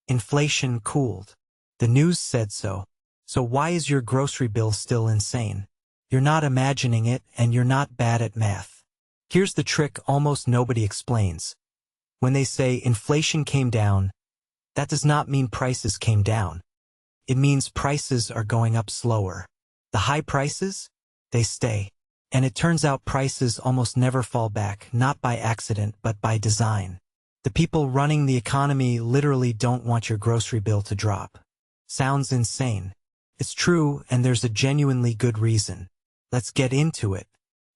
Inflation cooled. The news said so. So why is your grocery bill still insane? You're not imagining it, and you're not bad at math. Here's the trick almost nobody explains. When they say inflation came down, that does not mean prices came down. It means prices are going up slower. The high prices? They stay. And it turns out prices almost never fall back, not by accident but by design. The people running the economy literally don't want your grocery bill to drop. Sounds insane. It's true, and there's a genuinely good reason. Let's get into it.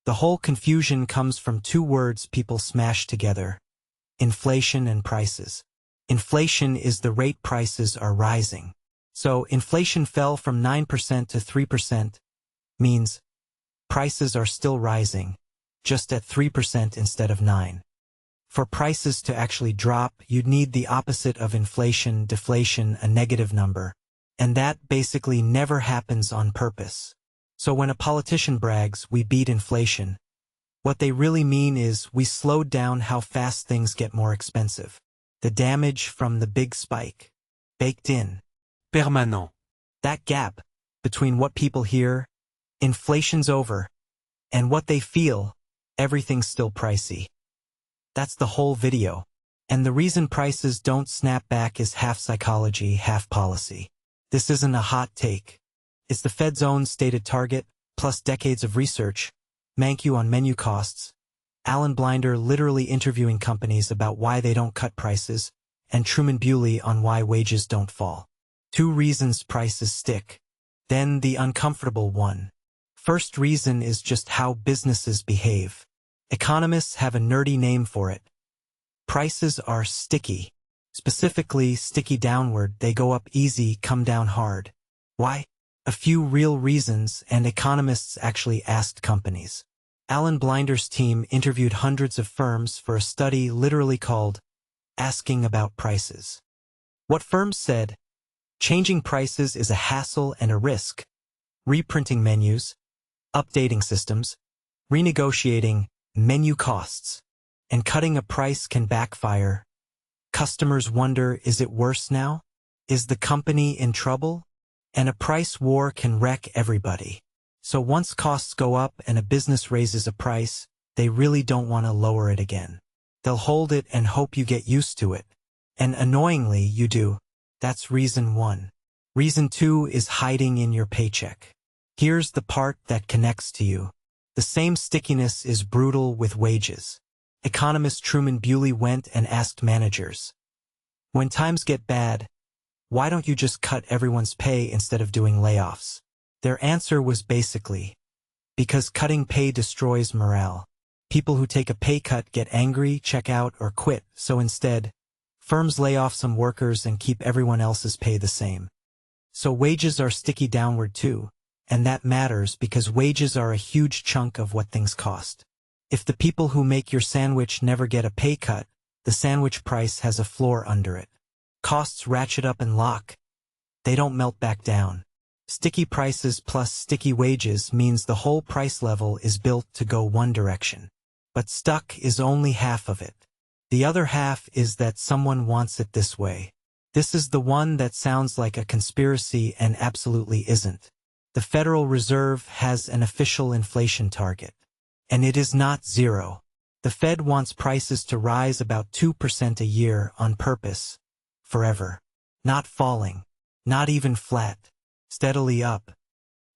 The whole confusion comes from two words people smash together: inflation and prices. Inflation is the rate prices are rising. So inflation fell from 9% to 3%, means prices are still rising, just at 3% instead of 9%. For prices to actually drop, you'd need the opposite of inflation, deflation, a negative number. And that basically never happens on purpose. So when a politician brags, we beat inflation, what they really mean is we slowed down how fast things get more expensive. The damage from the big spike. Baked in. Permanent. That gap between what people hear, inflation's over, and what they feel, everything's still pricey. That's the whole video. And the reason prices don't snap back is half psychology, half policy. This isn't a hot take. It's the Fed's own stated target, plus decades of research. Mankiw on menu costs. Alan Blinder literally interviewing companies about why they don't cut prices, and Truman Bewley on why wages don't fall. 2 reasons prices stick. Then the uncomfortable one. First reason is just how businesses behave. Economists have a nerdy name for it. Prices are sticky. Specifically, sticky downward, they go up easy, come down hard. Why? A few real reasons, and economists actually asked companies. Alan Blinder's team interviewed hundreds of firms for a study literally called Asking About Prices. What firms said? Changing prices is a hassle and a risk. Reprinting menus, updating systems, renegotiating menu costs, and cutting a price can backfire. Customers wonder, is it worse now? Is the company in trouble? And a price war can wreck everybody. So once costs go up and a business raises a price, they really don't want to lower it again. They'll hold it and hope you get used to it. And annoyingly, you do. That's reason 1. Reason 2 is hiding in your paycheck. Here's the part that connects to you. The same stickiness is brutal with wages. Economist Truman Bewley went and asked managers, when times get bad, why don't you just cut everyone's pay instead of doing layoffs? Their answer was basically, because cutting pay destroys morale. People who take a pay cut get angry, check out, or quit, so instead, firms lay off some workers and keep everyone else's pay the same. So wages are sticky downward too, and that matters because wages are a huge chunk of what things cost. If the people who make your sandwich never get a pay cut, the sandwich price has a floor under it. Costs ratchet up and lock. They don't melt back down. Sticky prices plus sticky wages means the whole price level is built to go one direction. But stuck is only half of it. The other half is that someone wants it this way. This is the one that sounds like a conspiracy and absolutely isn't. The Federal Reserve has an official inflation target. And it is not 0. The Fed wants prices to rise about 2% a year on purpose. Forever. Not falling. Not even flat. Steadily up.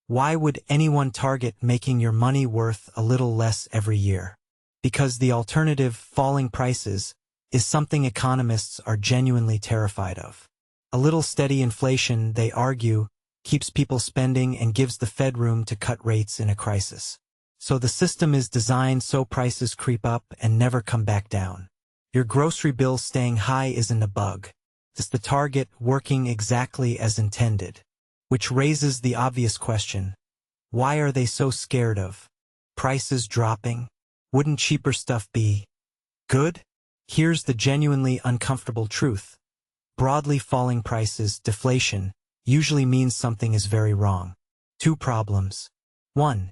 Why would anyone target making your money worth a little less every year? Because the alternative, falling prices, is something economists are genuinely terrified of. A little steady inflation, they argue, keeps people spending and gives the Fed room to cut rates in a crisis. So the system is designed so prices creep up and never come back down. Your grocery bill staying high isn't a bug. It's the target working exactly as intended. Which raises the obvious question, why are they so scared of prices dropping? Wouldn't cheaper stuff be good? Here's the genuinely uncomfortable truth. Broadly falling prices, deflation, usually means something is very wrong. 2 problems. 1.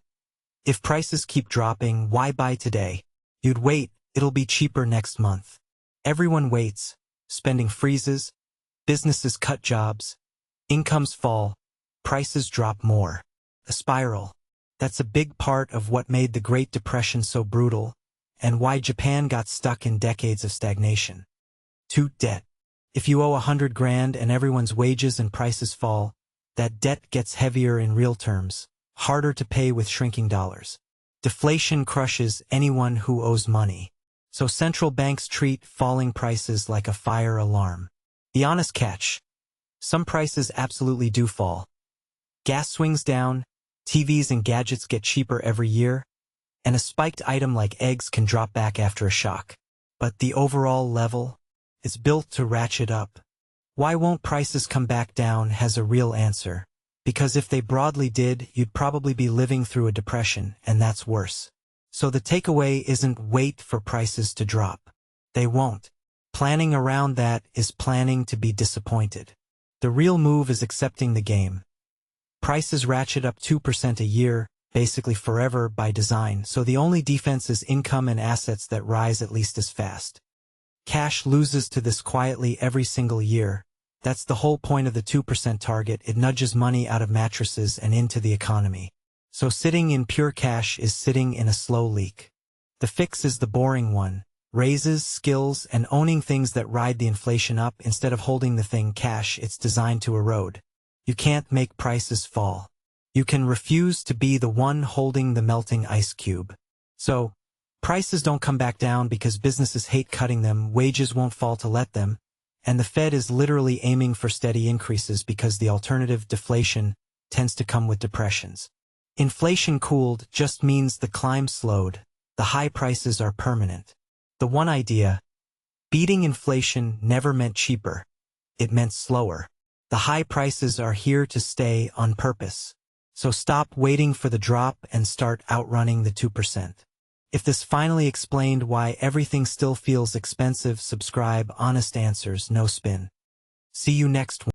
If prices keep dropping, why buy today? You'd wait, it'll be cheaper next month. Everyone waits, spending freezes, Businesses cut jobs, incomes fall, prices drop more. A spiral. That's a big part of what made the Great Depression so brutal, and why Japan got stuck in decades of stagnation. 2. Debt. If you owe 100 grand and everyone's wages and prices fall, that debt gets heavier in real terms, harder to pay with shrinking dollars. Deflation crushes anyone who owes money. So central banks treat falling prices like a fire alarm. The honest catch: some prices absolutely do fall. Gas swings down, TVs and gadgets get cheaper every year, and a spiked item like eggs can drop back after a shock. But the overall level is built to ratchet up. Why won't prices come back down has a real answer. Because if they broadly did, you'd probably be living through a depression, and that's worse. So the takeaway isn't wait for prices to drop. They won't. Planning around that is planning to be disappointed. The real move is accepting the game. Prices ratchet up 2% a year, basically forever by design, so the only defense is income and assets that rise at least as fast. Cash loses to this quietly every single year. That's the whole point of the 2% target. It nudges money out of mattresses and into the economy. So sitting in pure cash is sitting in a slow leak. The fix is the boring one: raises, skills, and owning things that ride the inflation up instead of holding the thing cash it's designed to erode. You can't make prices fall. You can refuse to be the one holding the melting ice cube. So, prices don't come back down because businesses hate cutting them, wages won't fall to let them, and the Fed is literally aiming for steady increases because the alternative, deflation, tends to come with depressions. Inflation cooled just means the climb slowed. The high prices are permanent. The one idea: beating inflation never meant cheaper. It meant slower. The high prices are here to stay on purpose. So stop waiting for the drop and start outrunning the 2%. If this finally explained why everything still feels expensive, subscribe. Honest answers, no spin. See you next one.